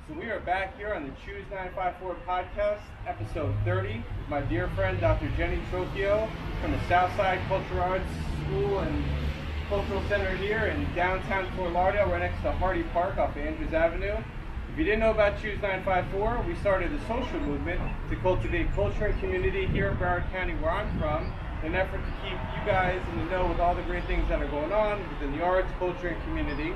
So we are back here on the Choose954 podcast, episode 30, with my dear friend Dr. Jennie Trocchio from the Southside Cultural Arts School and Cultural Center here in downtown Fort Lauderdale, right next to Hardy Park off Andrews Avenue. If you didn't know about Choose954, we started a social movement to cultivate culture and community here in Broward County, where I'm from, in an effort to keep you guys in the know with all the great things that are going on within the arts, culture, and community.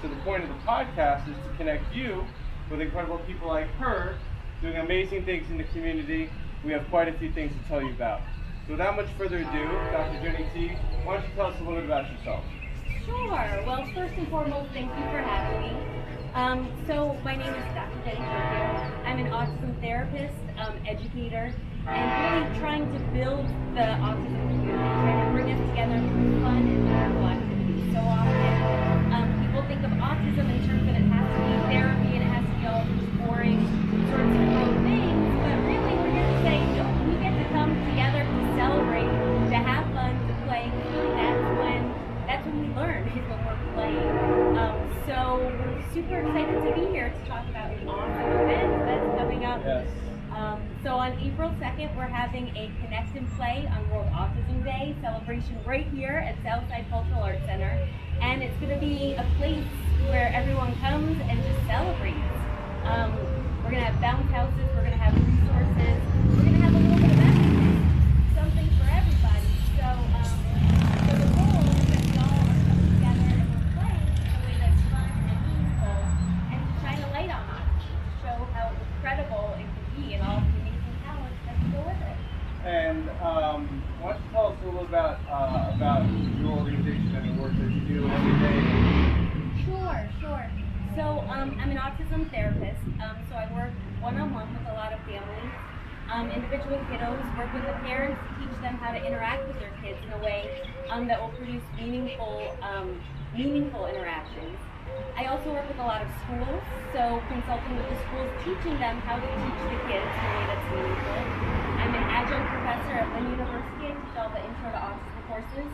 So the point of the podcast is to connect you with incredible people like her doing amazing things in the community. We have quite a few things to tell you about. So without much further ado, Dr. Jennie T, why don't you tell us a little bit about yourself? Sure. Well, first and foremost, thank you for having me. So my name is Dr. Jennie Trocchio. I'm an autism therapist, educator, and really trying to build the autism community, trying to bring us together through fun and meaningful activities. So often, people think of autism in terms that it has to be therapy and it has to be all these boring sorts of rote things, but really we're here to say, no, we get to come together to celebrate, to have fun, to play. That's when we learn, is when we're playing. So we're super excited to be here to talk about an awesome event that's coming up. Yes. So on April 2nd, we're having a Connect and Play on World Autism Day celebration right here at Southside Cultural Arts Center. And it's going to be a place where everyone comes and just celebrates. We're going to have bounce houses, we're going to have resources, we're going to have a little bit of everything, something for everybody. So the goal is that we all are coming together and we're playing in a way that's fun and meaningful and to shine a light on us, to show how incredible it can be and all the amazing talents that go with it. And why don't you tell us a little about your organization and the work that you do every day? Sure. So I'm an autism therapist, so I work one-on-one with a lot of families. Individual kiddos, work with the parents to teach them how to interact with their kids in a way that will produce meaningful interactions. I also work with a lot of schools, so consulting with the schools, teaching them how to teach the kids in a way that's meaningful. I'm an adjunct professor at Lynn University. I teach all the Intro to Autism courses.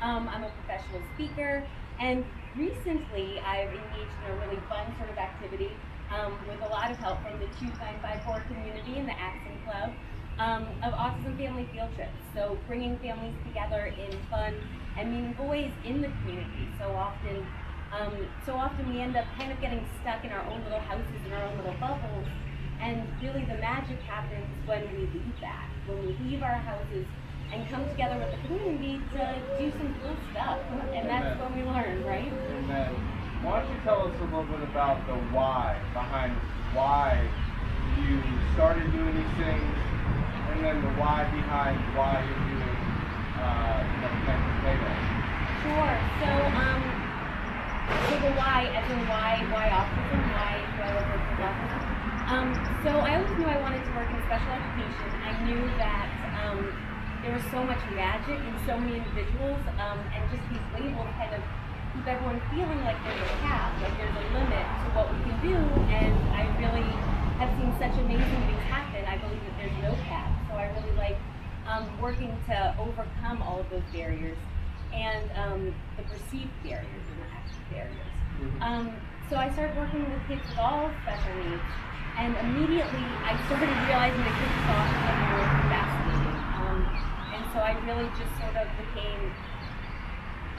I'm a professional speaker, and recently I've engaged in a really fun sort of activity with a lot of help from the Choose954 community and the Accent Club of autism family field trips. So bringing families together in fun and meaningful ways in the community. So often we end up kind of getting stuck in our own little houses, in our own little bubbles, and really the magic happens when we leave that, when we leave our houses and come together with the community to do some cool stuff, and that's when we learn, right? Amen. Why don't you tell us a little bit about the why behind why you started doing these things, and then the why behind why you're doing Connect and Play Day? Sure. So the why, as in why autism? Why do I work with autism? So I always knew I wanted to work in special education. I knew that there was so much magic in so many individuals, and just these labels kind of keep everyone feeling like there's a cap, like there's a limit to what we can do, and I really have seen such amazing things happen. I believe that there's no cap, so I really like working to overcome all of those barriers and the perceived barriers and the actual barriers. So I started working with kids with all special needs, and immediately I started realizing that kids with autism were fascinating. And so I really just sort of became,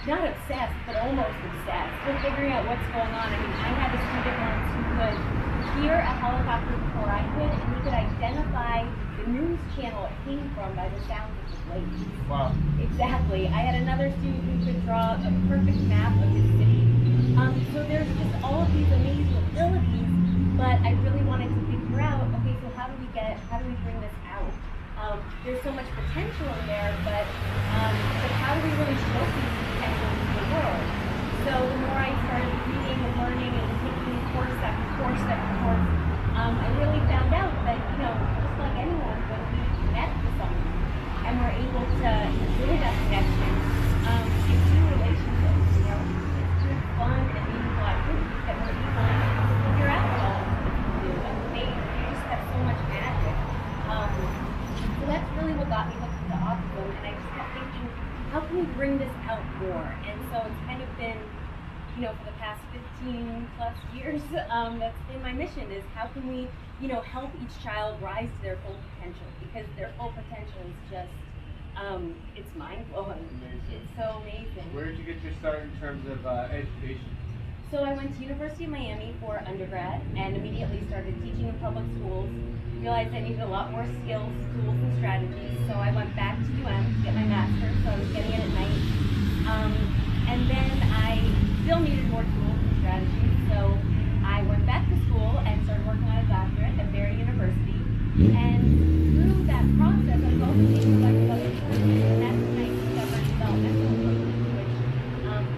not obsessed, but almost obsessed with figuring out what's going on. I mean, I had a student once who could hear a helicopter before I could, and he could identify the news channel it came from by the sound of the blades. Wow. Exactly. I had another student who could draw a perfect map of his city. So there's just all of these amazing abilities, but I really wanted to figure out, okay, so how do we bring this out? There's so much potential in there, but how do we really show these potential to the world? So the more I started reading and learning and taking course after course, I really found out that, just like anyone, when we connect with someone and we're able to build that connection, it's through relationships, it's through fun and meaningful activities that we're able 15 plus years, that's been my mission, is how can we, help each child rise to their full potential, because their full potential is just, it's mind-blowing. Amazing. It's so amazing. Where did you get your start in terms of education? So I went to University of Miami for undergrad and immediately started teaching in public schools. Realized I needed a lot more skills, tools, and strategies. So I went back to UM to get my master's, so I was getting it at night. And then I still needed more tools and strategies, so I went back to school and started working on a doctorate at Barry University. And through that process, I was also taking elective other courses, and that's when I discovered developmental coaching, which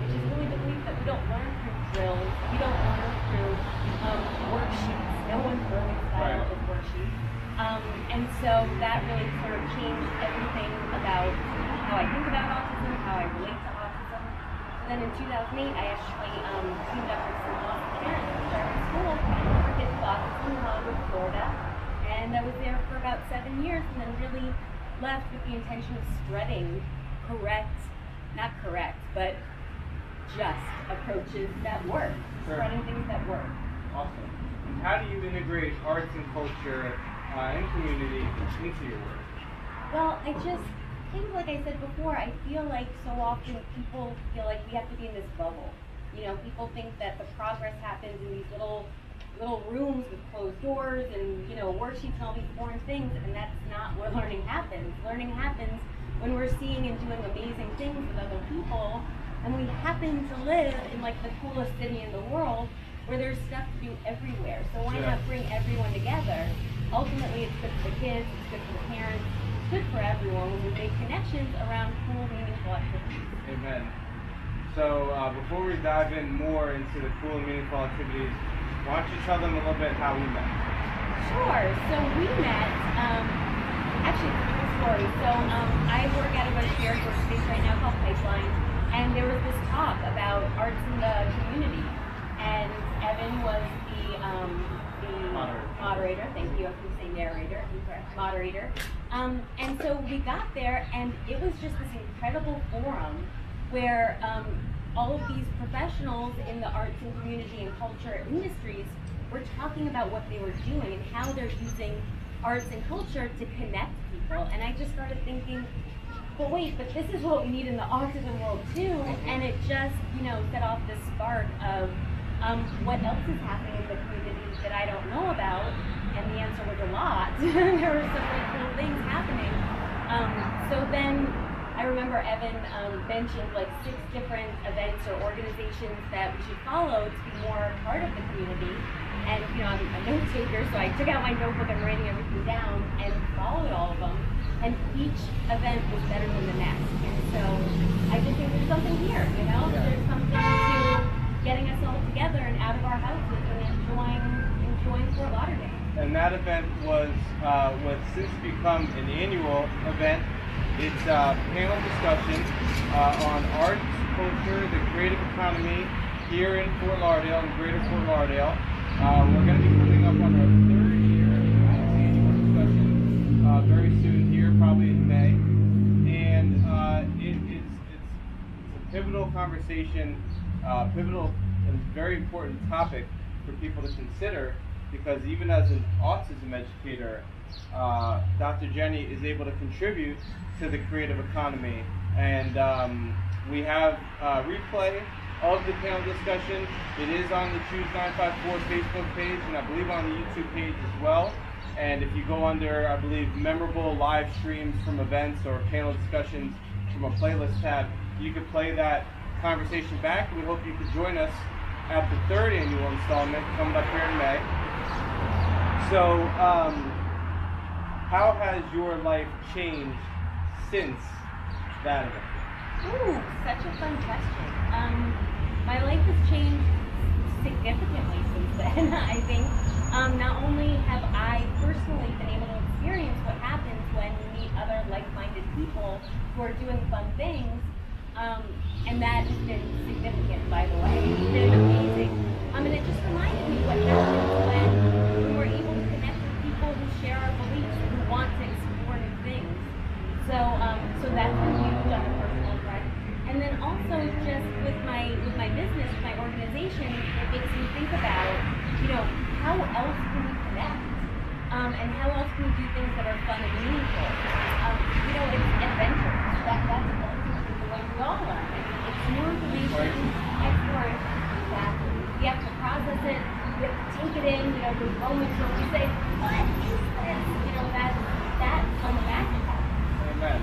is really the belief that we don't learn through drills, we don't learn through worksheets. No one's learning style is worksheets. And so that really sort of changed everything about how I think about autism, how I relate to autism. So then in 2008, I actually teamed up with some awesome parents to start a school for kids with autism in Hollywood, Florida. And I was there for about 7 years, and then really left with the intention of spreading not correct, but just approaches that work, spreading things that work. Awesome. And how do you integrate arts and culture and community into your work? Well, I just think, like I said before, I feel like so often people feel like we have to be in this bubble. People think that the progress happens in these little rooms with closed doors and worksheets and all these foreign things, and that's not where learning happens. Learning happens when we're seeing and doing amazing things with other people, and we happen to live in like the coolest city in the world where there's stuff to do everywhere. So why not bring everyone together? Ultimately, it's good for the kids, it's good for the parents, it's good for everyone when we make connections around cool, meaningful activities. Amen. So before we dive in more into the cool and meaningful activities, why don't you tell them a little bit how we met? Sure. So we met, actually it's a cool story. So I work out of a shared workspace right now called Pipeline, and there was this talk about arts in the community, and Evan was the moderator. Thank you. I was saying narrator. Incorrect. Moderator. And so we got there, and it was just this incredible forum where all of these professionals in the arts and community and culture industries were talking about what they were doing and how they're using arts and culture to connect people. And I just started thinking, but wait, but this is what we need in the autism world too. And it just, set off this spark of what else is happening in the community that I don't know about. And the answer was a lot. There were some really cool things happening. So then I remember Evan mentioned like 6 different events or organizations that we should follow to be more part of the community. And I'm a note taker, so I took out my notebook and writing everything down and followed all of them. And each event was better than the next. And so I just think there's something here, There's something to getting us all together and out of our houses and enjoying Fort Lauderdale. And that event was what's since become an annual event. It's a panel discussion on arts, culture, the creative economy here in Fort Lauderdale, in greater Fort Lauderdale. We're going to be coming up on our 3rd year annual discussion very soon here, probably in May. And it's a pivotal conversation, pivotal and very important topic for people to consider, because even as an autism educator, Dr. Jennie is able to contribute to the creative economy. And we have replay of the panel discussion. It is on the Choose954 Facebook page, and I believe on the YouTube page as well. And if you go under, I believe, memorable live streams from events or panel discussions from a playlist tab, you could play that conversation back. We hope you could join us at the 3rd annual installment coming up here in May. So, how has your life changed since that event? Ooh, such a fun question. My life has changed significantly since then. I think not only have I personally been able to experience what happens when you meet other like-minded people who are doing fun things, and that has been significant, by the way. It's been amazing. And it just reminded me what happens when we're able to connect with people who share our beliefs and who want to explore new things. So that's been huge on a personal front. And then also just with my business, my organization, else can we connect? And how else can we do things that are fun and meaningful? It's adventure. That's ultimately the way we all learn. It's new information, exploration. Exactly. We have to process it. We have to take it in. Those moments where we say, "What is this?" That's on the back of that. Amen.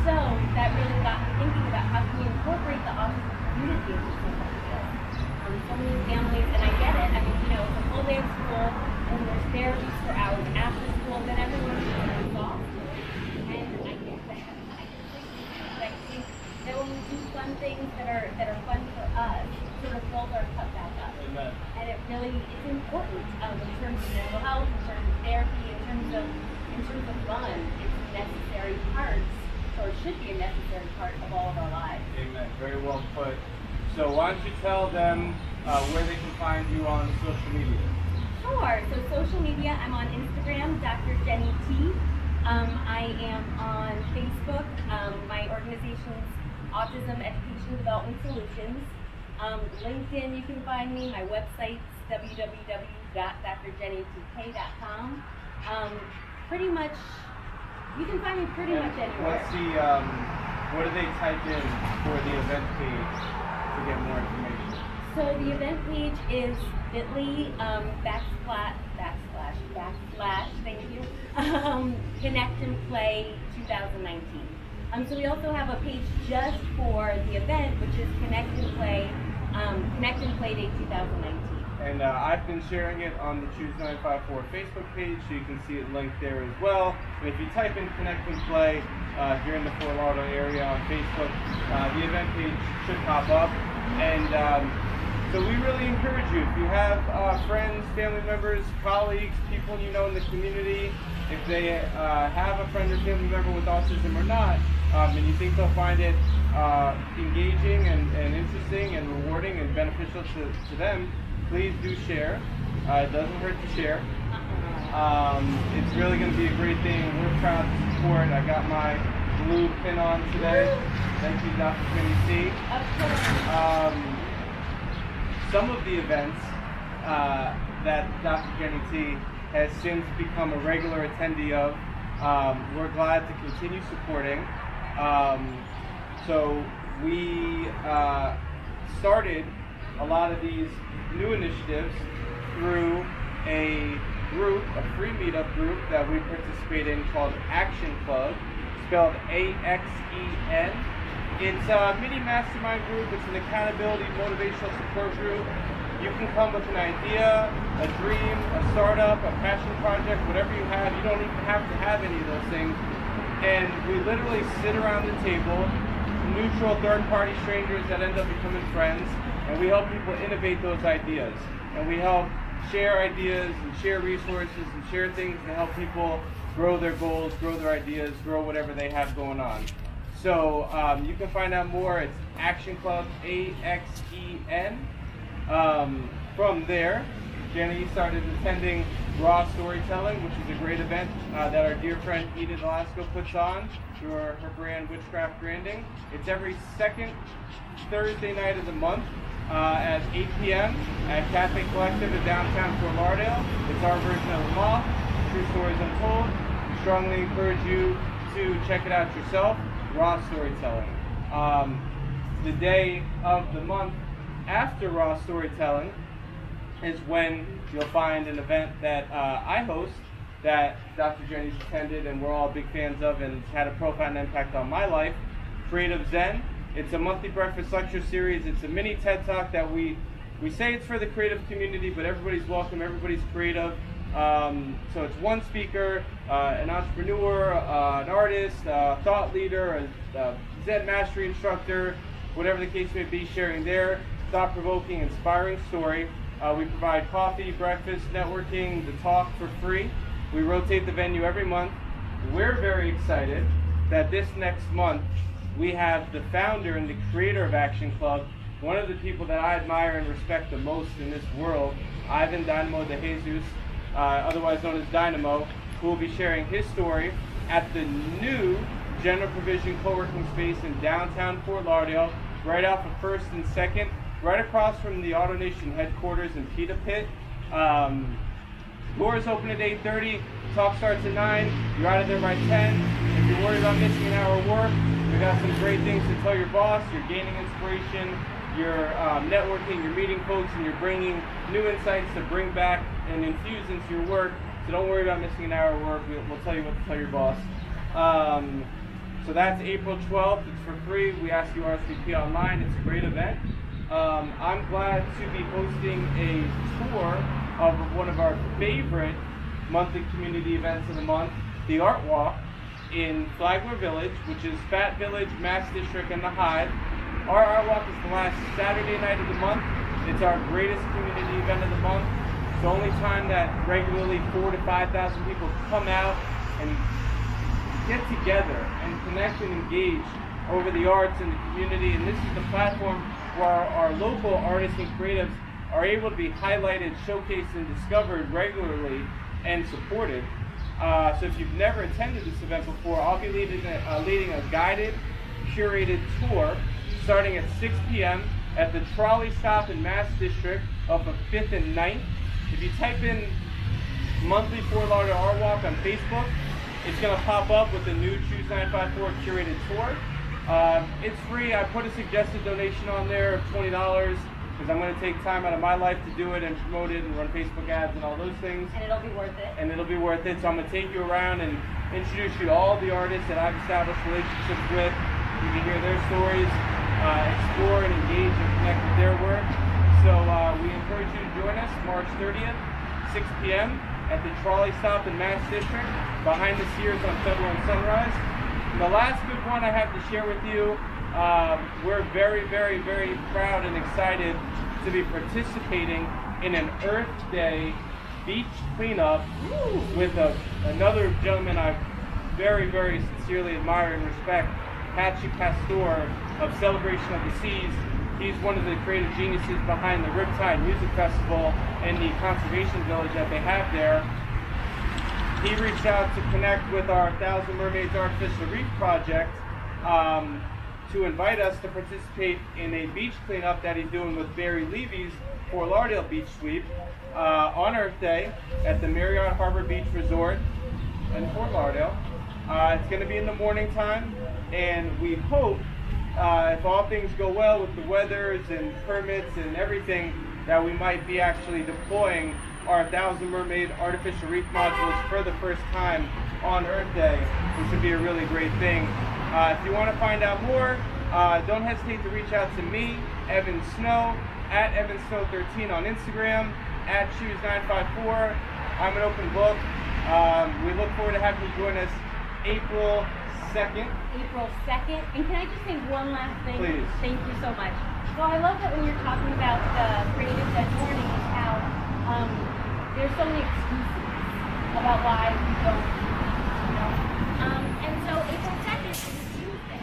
So that really got me thinking about how can we incorporate the autism community into something like this. So many families, and I get it. It's a full day of school, and there's therapies for hours after school, then everyone's exhausted. And I get that. I think that when we do fun things that are fun for us, sort of fills our cup back up. Amen. And it's important in terms of mental health, in terms of therapy, in terms of fun. It's a necessary part, or it should be a necessary part of all of our lives. Amen. Very well put. So why don't you tell them where they can find you on social media? Sure. So social media, I'm on Instagram, Dr. Jennie T. I am on Facebook. My organization's Autism Education Development Solutions. LinkedIn, you can find me. My website's www.drjennietk.com. Pretty much, you can find me pretty much anywhere. What do they type in for the event page to get more information? So the event page is bit.ly backslash, thank you, Connect and Play 2019. So we also have a page just for the event, which is Connect and Play Day 2019. And I've been sharing it on the Choose954 Facebook page, so you can see it linked there as well. And if you type in Connect and Play here in the Fort Lauderdale area on Facebook, the event page should pop up. And so we really encourage you, if you have friends, family members, colleagues, people you know in the community, if they have a friend or family member with autism or not, and you think they'll find it engaging and interesting and rewarding and beneficial to them, please do share. It doesn't hurt to share. It's really going to be a great thing. We're proud to support. I got my blue pin on today. Thank you, Dr. Jennie T. Some of the events that Dr. Jennie T has since become a regular attendee of, we're glad to continue supporting. So we started a lot of these new initiatives through a free meetup group that we participate in called Action Club, spelled AXEN. It's a mini mastermind group. It's an accountability, motivational support group. You can come with an idea, a dream, a startup, a passion project, whatever you have. You don't even have to have any of those things. And we literally sit around the table, neutral third-party strangers that end up becoming friends, and we help people innovate those ideas. And we help share ideas and share resources and share things to help people grow their goals, grow their ideas, grow whatever they have going on. So you can find out more. It's Action Club, AXEN. From there, Jennie started attending Raw Storytelling, which is a great event that our dear friend Edith Velasco puts on through her brand Witchcraft Branding. It's every second Thursday night of the month at 8 p.m. at Cafe Collective in downtown Fort Lauderdale. It's our version of the Moth, True Stories Untold. We strongly encourage you to check it out yourself. Raw Storytelling. The day of the month after Raw Storytelling is when you'll find an event that I host that Dr. Jennie's attended and we're all big fans of, and it's had a profound impact on my life. Creative Zen. It's a monthly breakfast lecture series. It's a mini TED Talk that we say it's for the creative community, but everybody's welcome, everybody's creative. So it's one speaker, an entrepreneur, an artist, a thought leader, a Zen mastery instructor, whatever the case may be, sharing their thought-provoking, inspiring story. We provide coffee, breakfast, networking, the talk for free. We rotate the venue every month. We're very excited that this next month we have the founder and the creator of Action Club, one of the people that I admire and respect the most in this world, Ivan Dynamo de Jesus, otherwise known as Dynamo, who will be sharing his story at the new General Provision co-working space in downtown Fort Lauderdale, right off of 1st and 2nd, right across from the AutoNation headquarters in Pita Pit. Doors open at 8:30. Talk starts at 9. You're out of there by 10. If you're worried about missing an hour of work, we got some great things to tell your boss. You're gaining inspiration. You're networking. You're meeting folks, and you're bringing new insights to bring back and infuse into your work. So don't worry about missing an hour of work. We'll tell you what to tell your boss. So that's April 12th. It's for free. We ask you RSVP online. It's a great event. I'm glad to be hosting a tour of one of our favorite monthly community events of the month, the Art Walk in Flagler Village, which is Fat Village, Mass District, and the Hive. Our Art Walk is the last Saturday night of the month. It's our greatest community event of the month. It's the only time that regularly 4,000 to 5,000 people come out and get together and connect and engage over the arts in the community. And this is the platform where our local artists and creatives are able to be highlighted, showcased, and discovered regularly and supported. So if you've never attended this event before, I'll be leading a guided, curated tour starting at 6 p.m. at the trolley stop in Mass District off of 5th and 9th. If you type in monthly Fort Lauderdale Art Walk on Facebook, it's going to pop up with the new Choose954 curated tour. It's free. I put a suggested donation on there of $20 because I'm going to take time out of my life to do it and promote it and run Facebook ads and all those things. And it'll be worth it. And it'll be worth it. So I'm going to take you around and introduce you to all the artists that I've established relationships with. You can hear their stories, explore and engage and connect with their work. So we encourage you to join us March 30th, 6 p.m. at the trolley stop in Mass District behind the Sears on Federal and Sunrise. And the last good one I have to share with you, we're very, very, very proud and excited to be participating in an Earth Day beach cleanup with another gentleman I very, very sincerely admire and respect, Patsy Pastor of Celebration of the Seas. He's one of the creative geniuses behind the Riptide Music Festival and the conservation village that they have there. He reached out to connect with our 1,000 Mermaids Artificial Reef project to invite us to participate in a beach cleanup that he's doing with Barry Levy's Fort Lauderdale Beach Sweep on Earth Day at the Marriott Harbor Beach Resort in Fort Lauderdale. It's going to be in the morning time, and we hope, if all things go well with the weathers and permits and everything, that we might be actually deploying our 1,000 Mermaid Artificial Reef modules for the first time on Earth Day, which would be a really great thing. If you want to find out more, don't hesitate to reach out to me, Evan Snow, at EvanSnow13 on Instagram, at Choose954. I'm an open book. We look forward to having you join us April 2nd. April 2nd. And can I just say one last thing? Please. Thank you so much. So I love that when you're talking about the creative that morning, how there's so many excuses about why we don't, you know. And so April 2nd is a Tuesday.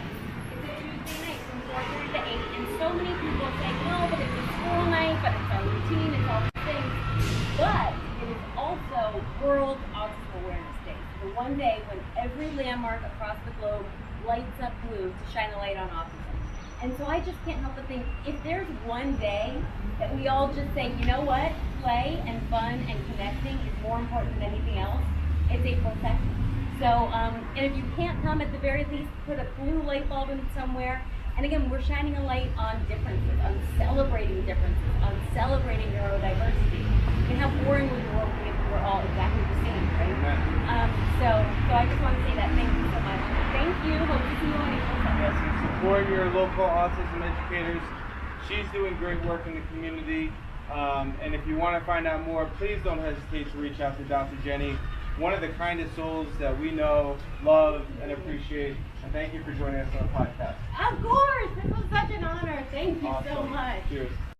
It's a Tuesday night from 4:30 to 8. And so many people say, no, but it's a school night, but it's our routine, it's all the things. But it is also World Autism Awareness Day. The one day when every landmark across the globe lights up blue to shine a light on autism. And so I just can't help but think, if there's one day that we all just say, you know what, play and fun and connecting is more important than anything else, it's April 2nd. So, and if you can't come, at the very least, put a blue light bulb in somewhere. And again, we're shining a light on differences, on celebrating differences, on celebrating neurodiversity. And how boring would the world be if we were all exactly the same, right? So I just want to say that. Thank you so much. Thank you. Hope to see you on April 2nd. Yes, and support your local autism educators. She's doing great work in the community. And if you want to find out more, please don't hesitate to reach out to Dr. Jennie, one of the kindest souls that we know, love, and appreciate. And thank you for joining us on the podcast. Of course. This was such an honor. Thank you so Awesome. much. Cheers.